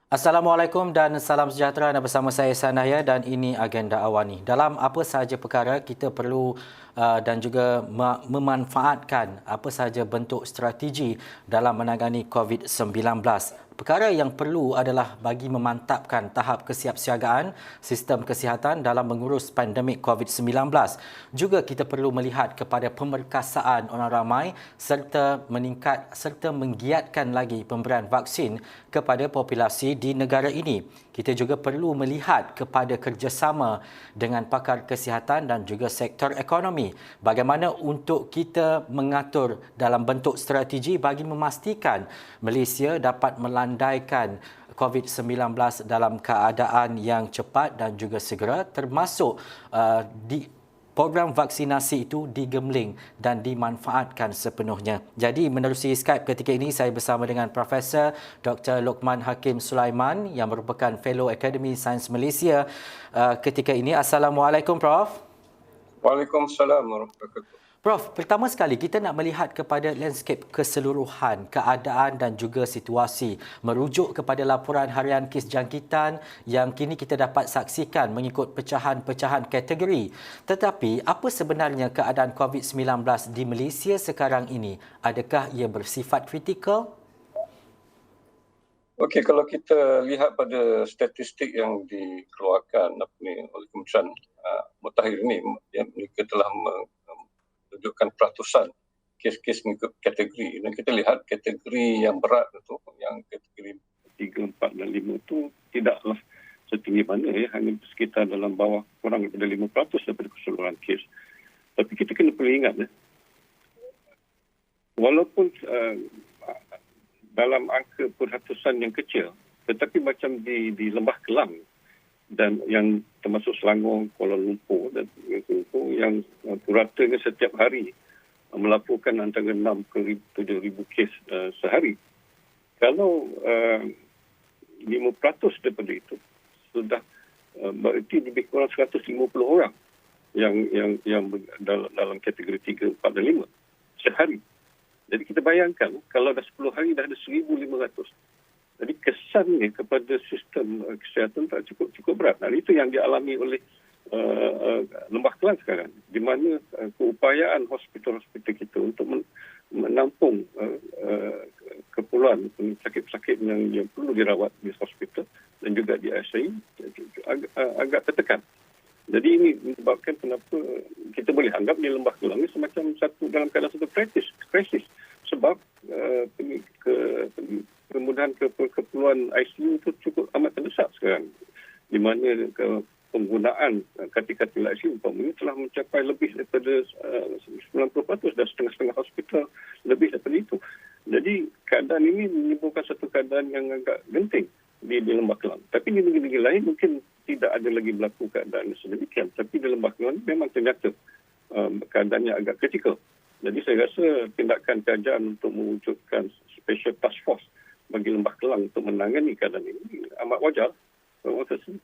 Assalamualaikum dan salam sejahtera. Anda bersama saya Sanaya dan ini agenda Awani. Dalam apa sahaja perkara kita perlu dan juga memanfaatkan apa sahaja bentuk strategi dalam menangani COVID-19. Perkara yang perlu adalah bagi memantapkan tahap kesiapsiagaan sistem kesihatan dalam mengurus pandemik COVID-19. Juga kita perlu melihat kepada pemerkasaan orang ramai serta menggiatkan lagi pemberian vaksin kepada populasi di negara ini. Kita juga perlu melihat kepada kerjasama dengan pakar kesihatan dan juga sektor ekonomi. Bagaimana untuk kita mengatur dalam bentuk strategi bagi memastikan Malaysia dapat melandaikan COVID-19 dalam keadaan yang cepat dan juga segera, termasuk di program vaksinasi itu digemling dan dimanfaatkan sepenuhnya. Jadi menerusi Skype ketika ini saya bersama dengan Profesor Dr. Lokman Hakim Sulaiman yang merupakan Fellow Akademi Sains Malaysia ketika ini. Assalamualaikum Prof. Waalaikumsalam warahmatullahi wabarakatuh. Prof, pertama sekali kita nak melihat kepada landscape keseluruhan, keadaan dan juga situasi merujuk kepada laporan harian kes jangkitan yang kini kita dapat saksikan mengikut pecahan-pecahan kategori. Tetapi apa sebenarnya keadaan COVID-19 di Malaysia sekarang ini? Adakah ia bersifat kritikal? Okey, kalau kita lihat pada statistik yang dikeluarkan oleh Kementerian Mutakhir ini, mereka telah menunjukkan peratusan kes-kes mengikut kategori. Dan kita lihat kategori yang berat itu, yang kategori 3, 4 dan 5 itu tidaklah setinggi mana, hanya sekitar dalam bawah kurang daripada 5% daripada keseluruhan kes. Tapi kita kena perlu ingat, walaupun dalam angka peratusan yang kecil, tetapi macam di Lembah Kelang dan yang termasuk Selangor, Kuala Lumpur dan yang puratanya setiap hari melaporkan antara 6 ke 7,000 kes sehari. Kalau 5% daripada itu sudah berarti lebih kurang 150 orang yang dalam kategori 3, 4 dan 5 sehari. Jadi kita bayangkan kalau dah 10 hari dah ada 1,500. Jadi kesannya kepada sistem kesihatan tak cukup berat. Dan itu yang dialami oleh Lembah Kelang sekarang, di mana keupayaan hospital-hospital kita untuk menampung keperluan sakit-sakit yang perlu dirawat di hospital dan juga di ICU agak tertekan. Jadi ini menyebabkan kenapa kita boleh anggap di Lembah Kelang ini semacam dalam keadaan satu krisis. Sebab kemudahan keperluan ICU itu cukup amat terdesak sekarang. Di mana penggunaan katil-katil ICU umpamanya telah mencapai lebih daripada 90% dan setengah-setengah hospital lebih daripada itu. Jadi keadaan ini menimbulkan satu keadaan yang agak genting di Lembah Kelang. Tapi di negeri-negeri lain mungkin tidak ada lagi berlaku keadaan sedemikian. Tapi di Lembah Kelang memang ternyata keadaannya agak kritikal. Jadi saya rasa tindakan kerajaan untuk mewujudkan special task force bagi Lembah Kelang untuk menangani keadaan ini amat wajar. Terima kasih.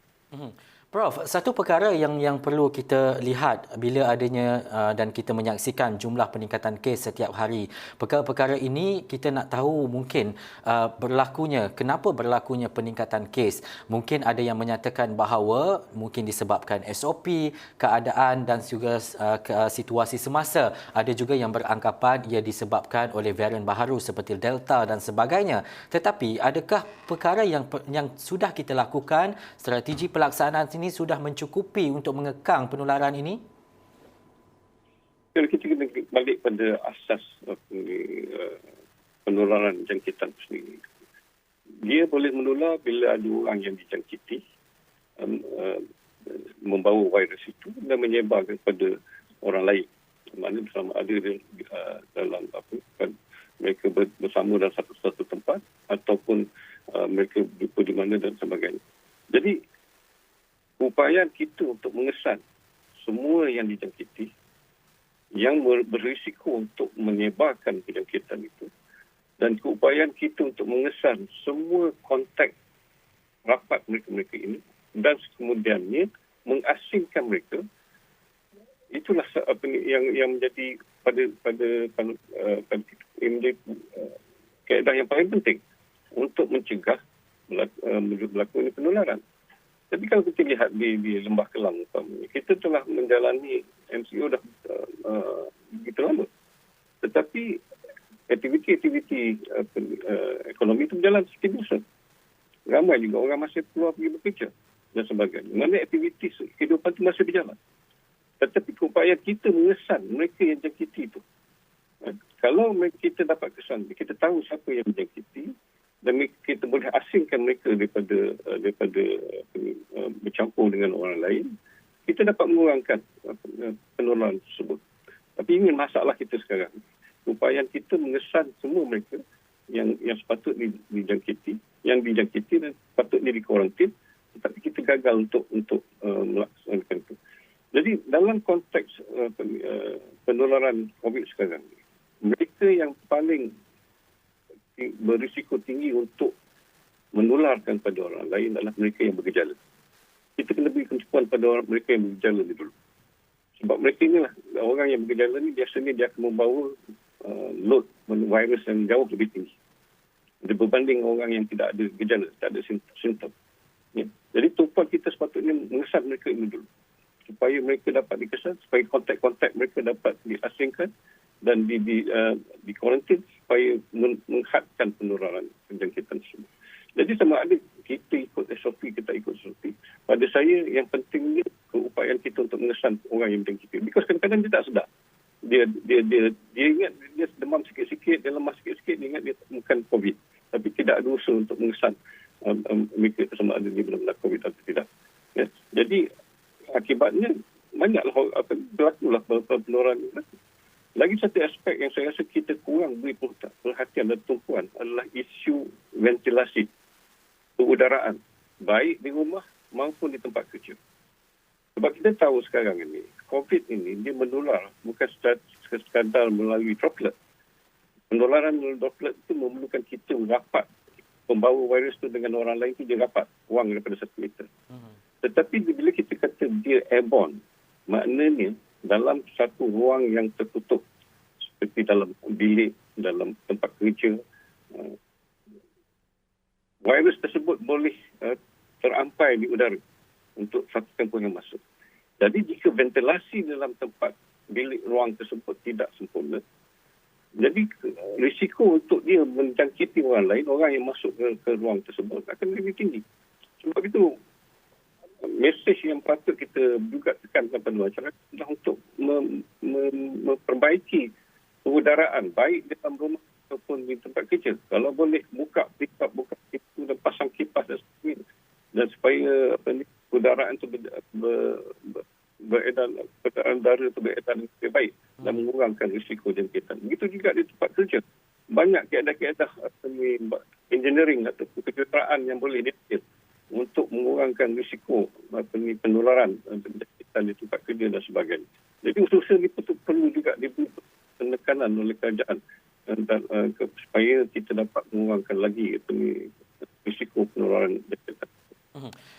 Prof, satu perkara yang perlu kita lihat bila adanya dan kita menyaksikan jumlah peningkatan kes setiap hari. Perkara-perkara ini kita nak tahu mungkin kenapa berlakunya peningkatan kes. Mungkin ada yang menyatakan bahawa mungkin disebabkan SOP, keadaan dan juga situasi semasa. Ada juga yang beranggapan ia disebabkan oleh varian baharu seperti Delta dan sebagainya. Tetapi adakah perkara yang sudah kita lakukan, strategi pelaksanaan ini sudah mencukupi untuk mengekang penularan ini? Kalau kita kena balik pada asas penularan jangkitan sendiri. Dia boleh menular bila ada orang yang dijangkiti membawa virus itu dan menyebarkan kepada orang lain. Mana bersama ada dalam mereka bersama dalam satu tempat ataupun mereka berjumpa di mana dan sebagainya. Jadi upayaan kita untuk mengesan semua yang dijangkiti yang berisiko untuk menyebarkan penjangkitan itu dan keupayaan kita untuk mengesan semua kontak rapat mereka ini dan kemudiannya mengasingkan mereka, itulah yang menjadi pada kaedah yang paling penting untuk mencegah berlaku penularan. Tapi kalau kita lihat di Lembah Kelang, kita telah menjalani MCO dah begitu lama. Tetapi aktiviti ekonomi itu berjalan seperti biasa. Ramai juga orang masih keluar pergi bekerja dan sebagainya. Mana aktiviti kehidupan itu masih berjalan. Tetapi keupayaan kita mengesan mereka yang jangkiti itu. Kalau kita dapat kesan, kita tahu siapa yang menjangkiti dan kita boleh asingkan mereka daripada bercampur dengan orang lain, kita dapat mengurangkan penularan tersebut. Tapi ini masalah kita sekarang. Upayaan kita mengesan semua mereka yang sepatutnya dijangkiti, yang dijangkiti dan sepatutnya dikuarantin, tetapi kita gagal untuk melaksanakan itu. Jadi dalam konteks penularan COVID sekarang, mereka yang paling berisiko tinggi untuk menularkan pada orang lain adalah mereka yang bergejala. Kita kena beri kemampuan pada mereka yang bergejala ni dulu. Sebab mereka inilah, orang yang bergejala ni biasanya dia akan membawa load virus yang jauh lebih tinggi berbanding orang yang tidak ada gejala, tak ada simptom. Ya. Jadi tumpuan kita sepatutnya mengesan mereka ini dulu supaya mereka dapat dikesan, supaya kontak-kontak mereka dapat diasingkan dan di kuarantin supaya menghadkan penularan penjangkitan tersebut. Jadi sama ada kita ikut SOP, kita ikut SOP. Pada saya yang pentingnya keupayaan kita untuk mengesan orang yang menjangkiti. Because kadang-kadang dia tak sedar. Dia ingat dia demam sikit-sikit, dia lemah sikit-sikit, dia ingat dia bukan COVID. Tapi tidak ada usaha untuk mengesan mereka sama ada dia benar-benar COVID atau tidak. Ya. Jadi akibatnya banyaklah berlakulah penularan. Lagi satu aspek yang saya rasa kita kurang beri perhatian dan tumpuan adalah isu ventilasi pengudaraan, baik di rumah maupun di tempat kerja. Sebab kita tahu sekarang ini, COVID ini dia menular bukan sekadar melalui droplet. Penularan melalui droplet itu memerlukan kita rapat. Pembawa virus itu dengan orang lain itu dia rapat, kurang daripada 1 meter. Tetapi bila kita kata dia airborne, maknanya dalam satu ruang yang tertutup, seperti dalam bilik, dalam tempat kerja, virus tersebut boleh terampai di udara untuk satu tempoh yang masuk. Jadi jika ventilasi dalam tempat bilik ruang tersebut tidak sempurna, jadi risiko untuk dia menjangkiti orang lain, orang yang masuk ke ruang tersebut akan lebih tinggi. Sebab itu, mesej yang patut kita juga tekankan kepada masyarakat adalah untuk memperbaiki pengudaraan baik dalam rumah ataupun di tempat kerja. Kalau boleh buka pintu dan pasang kipas dan sebagainya, dan supaya udaraan itu beredar, udara itu beredar dengan lebih baik dan mengurangkan risiko jangkitan. Begitu juga di tempat kerja. Banyak keadaan-keadaan engineering atau kejuaraan yang boleh diambil untuk mengurangkan risiko penularan jangkitan di tempat kerja dan sebagainya. Jadi usaha ini perlu juga diberi penekanan oleh kerajaan supaya kita dapat mengurangkan lagi risiko penularan jangkitan.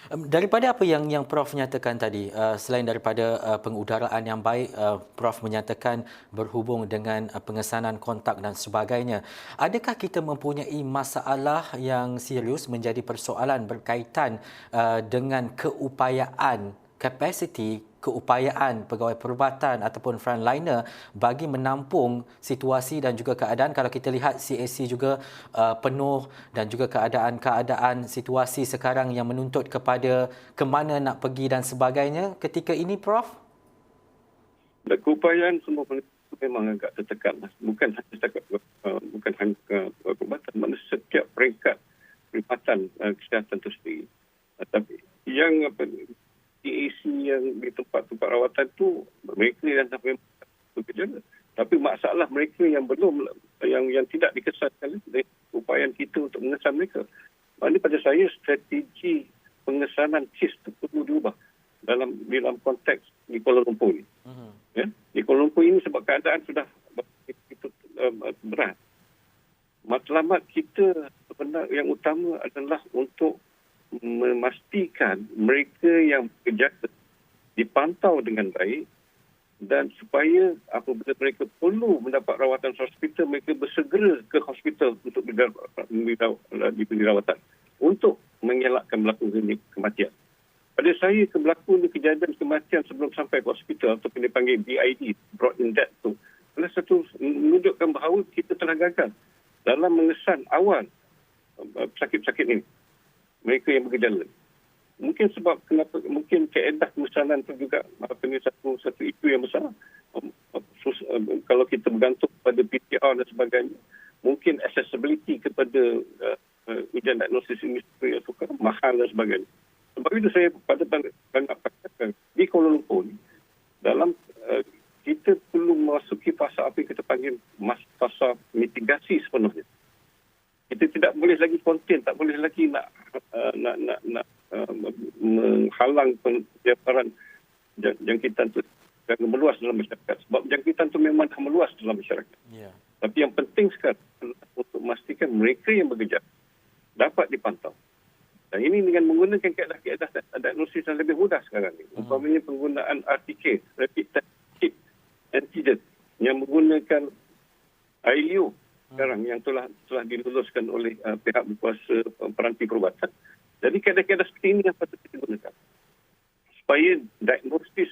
Daripada apa yang Prof nyatakan tadi, selain daripada pengudaraan yang baik, Prof menyatakan berhubung dengan pengesanan kontak dan sebagainya, adakah kita mempunyai masalah yang serius menjadi persoalan berkaitan dengan keupayaan, keupayaan pegawai perubatan ataupun frontliner bagi menampung situasi dan juga keadaan? Kalau kita lihat CAC juga penuh dan juga keadaan situasi sekarang yang menuntut kepada ke mana nak pergi dan sebagainya ketika ini, Prof? Keupayaan semua memang agak tertekan. Bukan hanya perubatan, mana setiap peringkat perkhidmatan kesihatan itu sendiri. Tapi yang CAC yang di tempat-tempat rawatan tu mereka yang sampai bergejala. Tapi masalah mereka yang belum, yang tidak dikesankan dari upayaan kita untuk mengesan mereka. Ini pada saya strategi pengesanan kes itu perlu diubah dalam konteks di Kuala Lumpur ini. Ya? Di Kuala Lumpur ini sebab keadaan sudah begitu berat. Matlamat kita sebenarnya yang utama adalah untuk memastikan mereka yang bergejala dipantau dengan baik dan supaya apabila mereka perlu mendapat rawatan hospital, mereka bersegera ke hospital untuk diberi rawatan. Untuk mengelakkan berlaku kematian. Pada saya, berlaku kejadian kematian sebelum sampai ke hospital ataupun dipanggil BID, brought in death tu, adalah satu menunjukkan bahawa kita telah gagal dalam mengesan awal sakit-sakit ini. Mereka yang bergejala. Mungkin sebab kenapa, mungkin keedah pemesanan tu juga satu isu yang besar. Kalau kita bergantung pada PCR dan sebagainya, mungkin accessibility kepada ujian diagnosis ini mahal dan sebagainya. Sebab itu saya pada banyak katakan di Kuala Lumpur ni, dalam kita perlu memasuki fasa apa yang kita panggil fasa mitigasi sepenuhnya. Kita tidak boleh lagi konten, tak boleh lagi nak menghalang penyebaran jangkitan itu jangan meluas dalam masyarakat. Sebab jangkitan itu memang dah meluas dalam masyarakat. Yeah. Tapi yang penting sekarang adalah untuk memastikan mereka yang bergejala dapat dipantau. Dan ini dengan menggunakan kaedah-kaedah diagnosis yang lebih mudah sekarang ini. Umpamanya penggunaan RTK, Rapid Test Kit Antigen, yang menggunakan ILU sekarang yang telah diluluskan oleh pihak berkuasa peranti perubatan. Jadi kaedah-kaedah seperti ini yang patut kita gunakan. Supaya diagnosis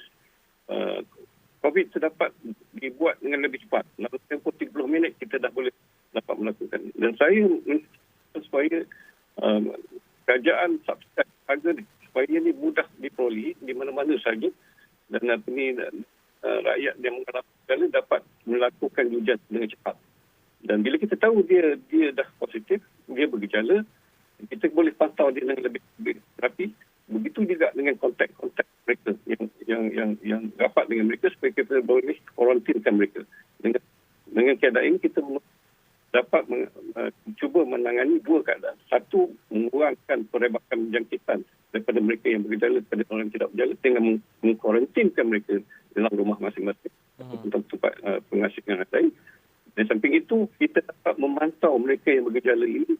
COVID itu dapat dibuat dengan lebih cepat. Dalam tempoh 30 minit kita dah boleh dapat melakukan. Dan saya supaya kerajaan subsidi harga supaya ini mudah diperoleh di mana-mana saja dan rakyat yang mengalami dapat melakukan ujian dengan cepat. Dan bila kita tahu dia dah positif, dia bergejala, kita boleh pantau dia dengan lebih rapi. Begitu juga dengan kontak-kontak mereka yang rapat dengan mereka supaya kita boleh kuarantinkan mereka. Dengan keadaan ini kita dapat cuba menangani dua keadaan. Satu, mengurangkan perebakan jangkitan daripada mereka yang bergejala kepada orang yang tidak bergejala dengan mengkuarantinkan mereka dalam rumah masing-masing ataupun tempat pengasihan lain. Dan samping itu, kita dapat memantau mereka yang bergejala ini.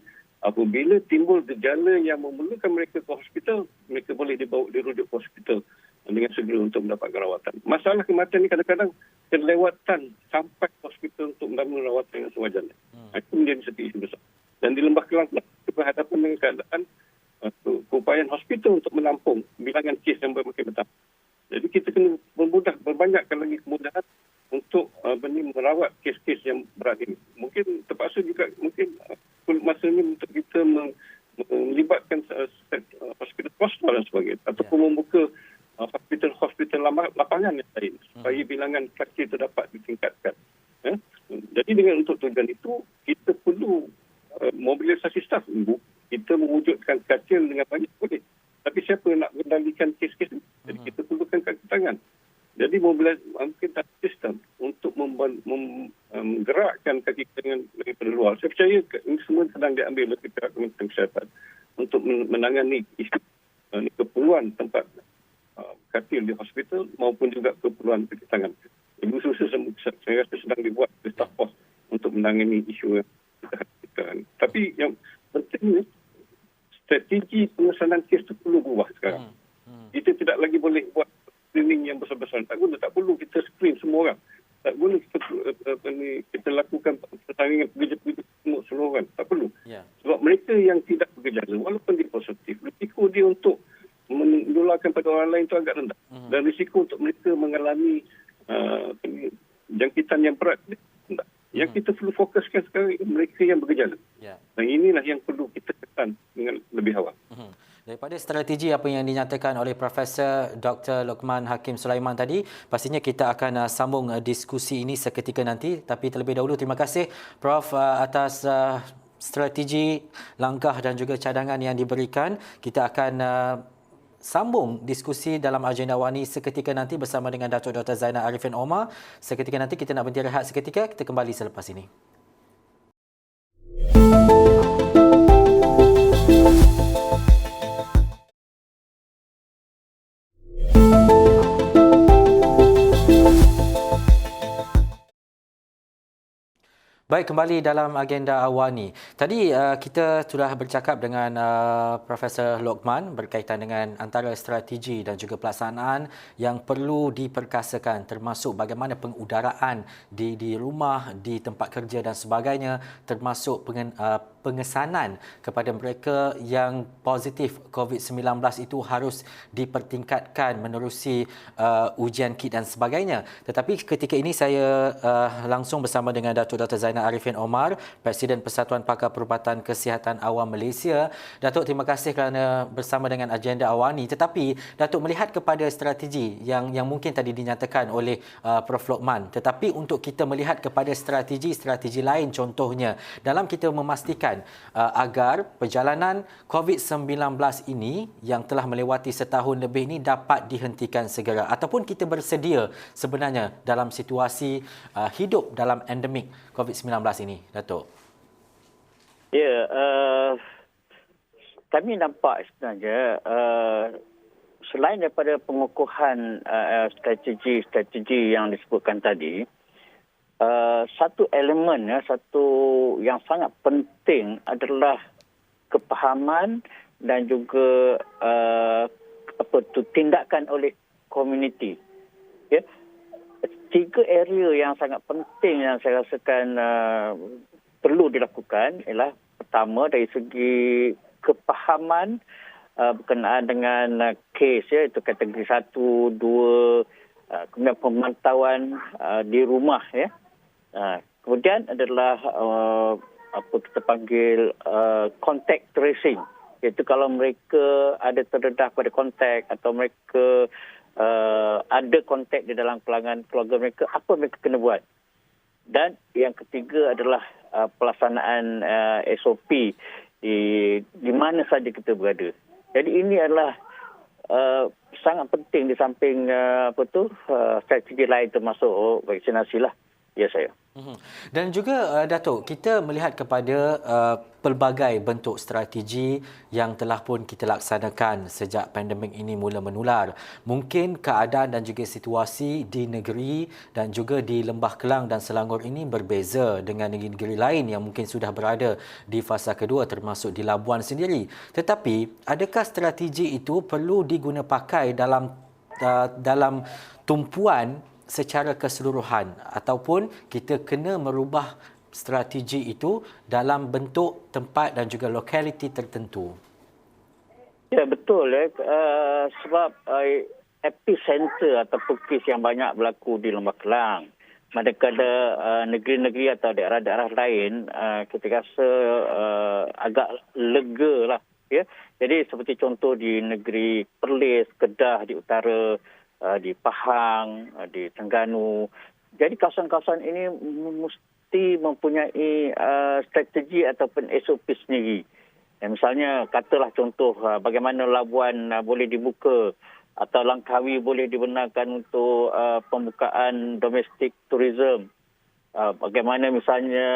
Apabila timbul gejala yang memerlukan mereka ke hospital, mereka boleh dirujuk ke hospital dengan segera untuk mendapat rawatan. Masalah kematian ini kadang-kadang kelewatan sampai ke hospital untuk mendapat rawatan yang sewajarnya. Itu menjadi satu isu besar. Dan di Lembah Kelang kita berhadapan dengan keadaan keupayaan hospital untuk menampung bilangan kes yang bermakin bertambah. Jadi kita kena berbanyakkan lagi kemudahan untuk merawat kes-kes yang berat ini. Mungkin terpaksa juga masa ini untuk kita melibatkan hospital swasta dan sebagainya ataupun membuka hospital lapangan yang lain supaya bilangan kes itu dapat ditingkatkan. Jadi dengan untuk tujuan itu kita perlu mobilisasi staf. Kita mewujudkan katil dengan banyak boleh. Tapi siapa yang nak kendalikan kes-kes ini? Jadi kita perlukan kaki tangan. Jadi mungkin sistem untuk menggerakkan kaki tangan daripada luar. Saya percaya ini semua sedang diambil oleh pihak Kementerian Kesihatan untuk menangani isu keperluan tempat katil di hospital maupun juga keperluan kaki tangan. Ibu susu saya rasa sedang dibuat oleh staff pos untuk menangani isu yang kita hadapi. Tapi yang penting strategi pengesanan kes itu perlu berubah sekarang. Kita tidak lagi boleh buat screening yang besar-besar. Tak perlu kita screen semua orang. Tak boleh kita lakukan pertandingan gejala semua orang. Tak perlu. Sebab mereka yang tidak bergejala, walaupun dia positif, risiko dia untuk menularkan pada orang lain itu agak rendah. Dan risiko untuk mereka mengalami jangkitan yang berat rendah. Yang kita perlu fokuskan sekarang mereka yang bergejala. Dan inilah yang perlu kita tekan dengan lebih awal. Daripada strategi apa yang dinyatakan oleh Profesor Dr. Lokman Hakim Sulaiman tadi, pastinya kita akan sambung diskusi ini seketika nanti. Tapi terlebih dahulu, terima kasih Prof atas strategi, langkah dan juga cadangan yang diberikan. Kita akan sambung diskusi dalam agenda Wani seketika nanti bersama dengan Datuk Dr. Zainal Arifin Omar. Seketika nanti kita nak berhenti rehat seketika, kita kembali selepas ini. Baik, kembali dalam agenda awani. Tadi kita sudah bercakap dengan Profesor Lokman berkaitan dengan antara strategi dan juga pelaksanaan yang perlu diperkasakan, termasuk bagaimana pengudaraan di rumah, di tempat kerja dan sebagainya, termasuk pengesanan kepada mereka yang positif COVID-19 itu harus dipertingkatkan menerusi ujian kit dan sebagainya. Tetapi ketika ini saya langsung bersama dengan Datuk Dr. Zainal Arifin Omar, Presiden Persatuan Pakar Perubatan Kesihatan Awam Malaysia. Datuk, terima kasih kerana bersama dengan agenda awani. Tetapi Datuk melihat kepada strategi yang mungkin tadi dinyatakan oleh Prof. Lokman. Tetapi untuk kita melihat kepada strategi lain, contohnya dalam kita memastikan agar perjalanan COVID-19 ini yang telah melewati setahun lebih ini dapat dihentikan segera, ataupun kita bersedia sebenarnya dalam situasi hidup dalam endemik COVID-19 ini, Datuk? Ya, kami nampak sebenarnya selain daripada pengukuhan strategi yang disebutkan tadi, satu elemen, satu yang sangat penting adalah kepahaman dan juga tindakan oleh komuniti. Ya. 3 area yang sangat penting yang saya rasakan perlu dilakukan ialah pertama dari segi kepahaman berkenaan dengan kes, ya, itu kategori 1, 2, kemudian pemantauan di rumah, ya. Kemudian adalah apa kita panggil contact tracing, iaitu kalau mereka ada terdedah pada kontak atau mereka ada kontak di dalam pelanggan keluarga mereka, apa mereka kena buat. Dan yang ketiga adalah pelaksanaan SOP di mana saja kita berada. Jadi ini adalah sangat penting di samping strategi lain termasuk vaksinasi lah. Ya, saya. Dan juga Datuk, kita melihat kepada pelbagai bentuk strategi yang telah pun kita laksanakan sejak pandemik ini mula menular. Mungkin keadaan dan juga situasi di negeri dan juga di Lembah Kelang dan Selangor ini berbeza dengan negeri-negeri lain yang mungkin sudah berada di fasa kedua, termasuk di Labuan sendiri. Tetapi adakah strategi itu perlu diguna pakai dalam tumpuan secara keseluruhan, ataupun kita kena merubah strategi itu dalam bentuk tempat dan juga lokaliti tertentu? Ya, betul. Sebab epicenter atau kes yang banyak berlaku di Lembah Kelang. Manakala negeri-negeri atau daerah-daerah lain kita rasa agak lega lah. Ya. Jadi seperti contoh di negeri Perlis, Kedah di utara, di Pahang, di Terengganu. Jadi kawasan-kawasan ini mesti mempunyai strategi ataupun SOP sendiri. Misalnya katalah contoh bagaimana Labuan boleh dibuka atau Langkawi boleh dibenarkan untuk pembukaan domestic tourism. Bagaimana misalnya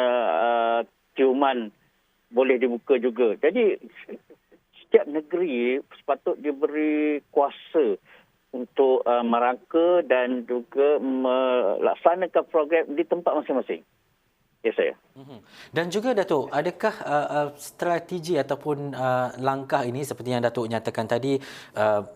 Tioman boleh dibuka juga. Jadi setiap negeri sepatut diberi kuasa untuk merangka dan juga melaksanakan program di tempat masing-masing. Ya, saya. Dan juga Datuk, adakah strategi ataupun langkah ini seperti yang Datuk nyatakan tadi,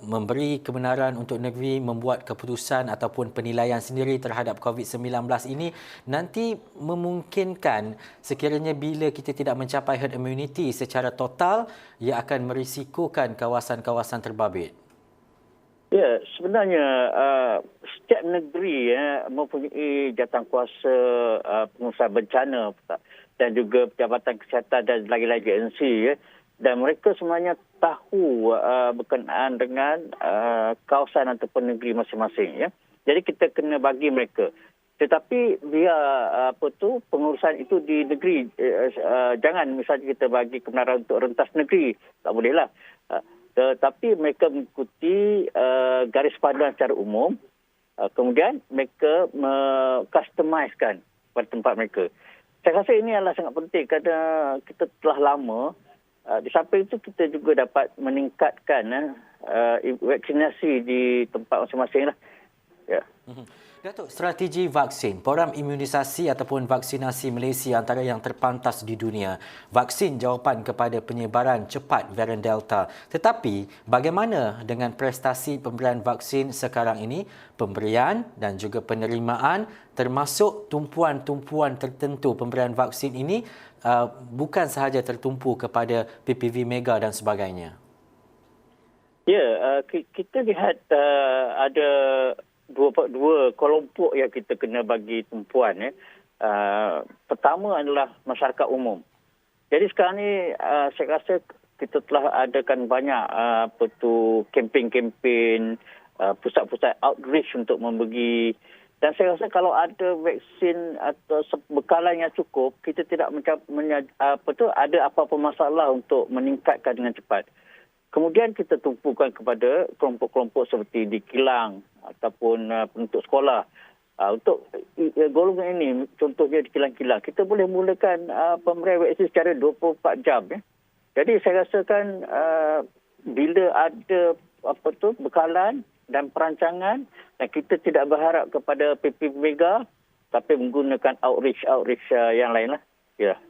memberi kebenaran untuk negeri membuat keputusan ataupun penilaian sendiri terhadap COVID-19 ini nanti memungkinkan sekiranya bila kita tidak mencapai herd immunity secara total, ia akan merisikokan kawasan-kawasan terbabit? Ya, sebenarnya setiap negeri mempunyai jawatankuasa pengurusan bencana dan juga Jabatan Kesihatan dan lagi-lagi agensi, ya. Dan mereka sebenarnya tahu berkenaan dengan kawasan ataupun negeri masing-masing, ya. Jadi kita kena bagi mereka. Tetapi biar pengurusan itu di negeri, jangan misalnya kita bagi kebenaran untuk rentas negeri, tak bolehlah. Tetapi mereka mengikuti garis panduan secara umum, kemudian mereka customizekan pada tempat mereka. Saya rasa ini adalah sangat penting kerana kita telah lama, di samping itu kita juga dapat meningkatkan vaksinasi di tempat masing-masing lah. Ya. Datuk, strategi vaksin, program imunisasi ataupun vaksinasi Malaysia antara yang terpantas di dunia. Vaksin jawapan kepada penyebaran cepat varian Delta. Tetapi, bagaimana dengan prestasi pemberian vaksin sekarang ini? Pemberian dan juga penerimaan termasuk tumpuan-tumpuan tertentu pemberian vaksin ini bukan sahaja tertumpu kepada PPV Mega dan sebagainya. Ya, kita lihat ada dua kelompok yang kita kena bagi tumpuan. Pertama adalah masyarakat umum. Jadi sekarang ni saya rasa kita telah adakan banyak kempen-kempen, pusat-pusat outreach untuk membagi. Dan saya rasa kalau ada vaksin atau bekalan yang cukup, kita tidak ada apa-apa masalah untuk meningkatkan dengan cepat. Kemudian kita tumpukan kepada kelompok-kelompok seperti di kilang ataupun penuntut sekolah. Untuk golongan ini, contohnya di kilang-kilang, kita boleh mulakan pemberian vaksin secara 24 jam. Jadi saya rasakan bila ada bekalan dan perancangan, dan kita tidak berharap kepada PPV Mega, tapi menggunakan outreach yang lain lah. Ya.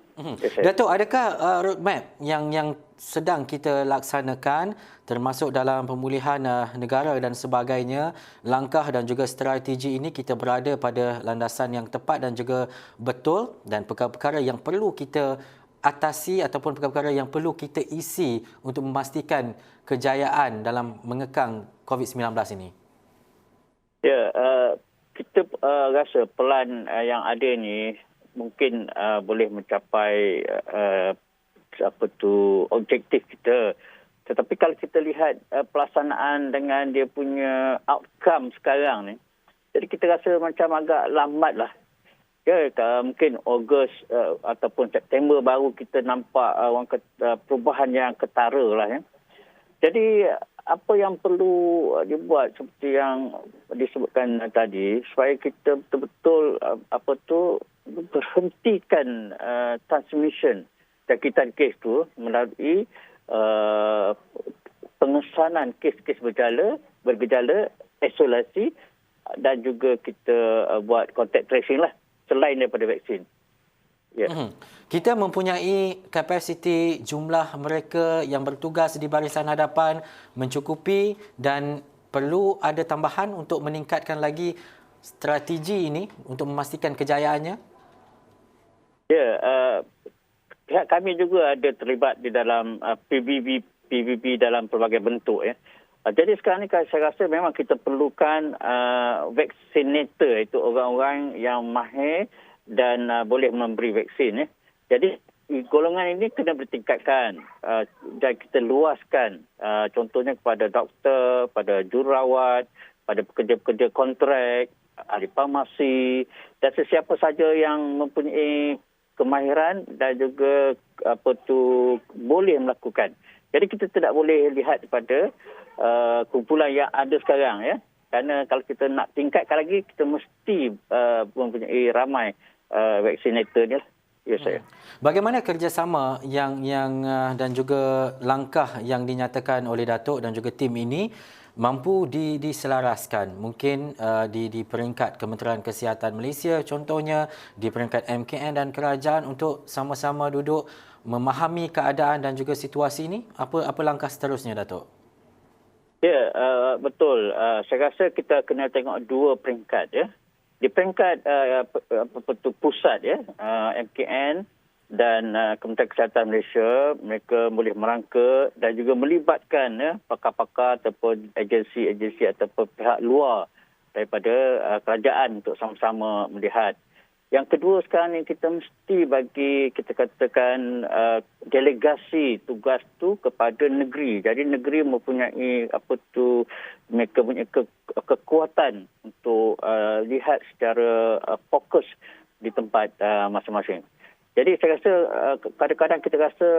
Datuk, adakah roadmap yang sedang kita laksanakan termasuk dalam pemulihan negara dan sebagainya, langkah dan juga strategi ini kita berada pada landasan yang tepat dan juga betul, dan perkara-perkara yang perlu kita atasi ataupun perkara-perkara yang perlu kita isi untuk memastikan kejayaan dalam mengekang COVID-19 ini? Ya, kita rasa pelan yang ada ni mungkin boleh mencapai objektif kita. Tetapi kalau kita lihat pelaksanaan dengan dia punya outcome sekarang ni, jadi kita rasa macam agak lambat lah. Ya, mungkin Ogos ataupun September baru kita nampak perubahan yang ketara lah. Ya. Jadi apa yang perlu dibuat seperti yang disebutkan tadi, supaya kita betul-betul berhentikan transmission jangkitan kes tu melalui pengesanan kes-kes bergejala, isolasi dan juga kita buat contact tracing lah selain daripada vaksin. Ya. Kita mempunyai kapasiti jumlah mereka yang bertugas di barisan hadapan mencukupi dan perlu ada tambahan untuk meningkatkan lagi strategi ini untuk memastikan kejayaannya? Ya, pihak kami juga ada terlibat di dalam PBB dalam pelbagai bentuk. Ya. Jadi sekarang ni saya rasa memang kita perlukan vaccinator, itu orang-orang yang mahir dan boleh memberi vaksin. Jadi golongan ini kena bertingkatkan dan kita luaskan contohnya kepada doktor, pada jururawat, pada pekerja-pekerja kontrak, ahli farmasi dan sesiapa saja yang mempunyai kemahiran dan juga boleh melakukan. Jadi kita tidak boleh lihat pada kumpulan yang ada sekarang, ya. Kerana kalau kita nak tingkatkan lagi, kita mesti mempunyai ramai vaksinator ni lah. Ya, saya. Bagaimana kerjasama yang dan juga langkah yang dinyatakan oleh Datuk dan juga tim ini mampu diselaraskan? Mungkin di peringkat Kementerian Kesihatan Malaysia contohnya, di peringkat MKN dan kerajaan untuk sama-sama duduk memahami keadaan dan juga situasi ini. Apa langkah seterusnya, Datuk? Ya, betul. Saya rasa kita kena tengok dua peringkat, ya. Di peringkat pusat, ya, MKN dan Kementerian Kesihatan Malaysia, mereka boleh merangka dan juga melibatkan, ya, pakar-pakar ataupun agensi-agensi ataupun pihak luar daripada kerajaan untuk sama-sama melihat. Yang kedua sekarang ni kita mesti bagi, kita katakan, delegasi tugas tu kepada negeri. Jadi negeri mempunyai mereka punya kekuatan untuk lihat secara fokus di tempat masing-masing. Jadi saya rasa kadang-kadang kita rasa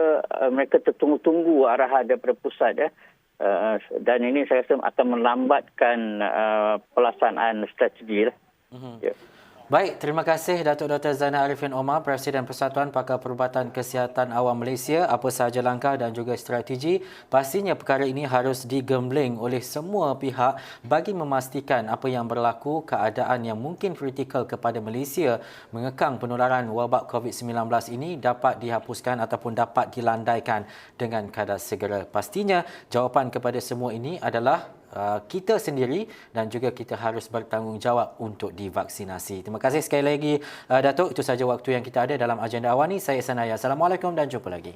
mereka tertunggu-tunggu arahan daripada pusat, ya. Dan ini saya rasa akan melambatkan pelaksanaan strategi lah. Ya. Baik, terima kasih Datuk Dr. Zainal Arifin Omar, Presiden Persatuan Pakar Perubatan Kesihatan Awam Malaysia. Apa sahaja langkah dan juga strategi, pastinya perkara ini harus digembling oleh semua pihak bagi memastikan apa yang berlaku, keadaan yang mungkin kritikal kepada Malaysia mengekang penularan wabak COVID-19 ini dapat dihapuskan ataupun dapat dilandaikan dengan kadar segera. Pastinya jawapan kepada semua ini adalah kita sendiri dan juga kita harus bertanggungjawab untuk divaksinasi. Terima kasih sekali lagi Datuk. Itu sahaja waktu yang kita ada dalam agenda awal ni. Saya Sanaya. Assalamualaikum dan jumpa lagi.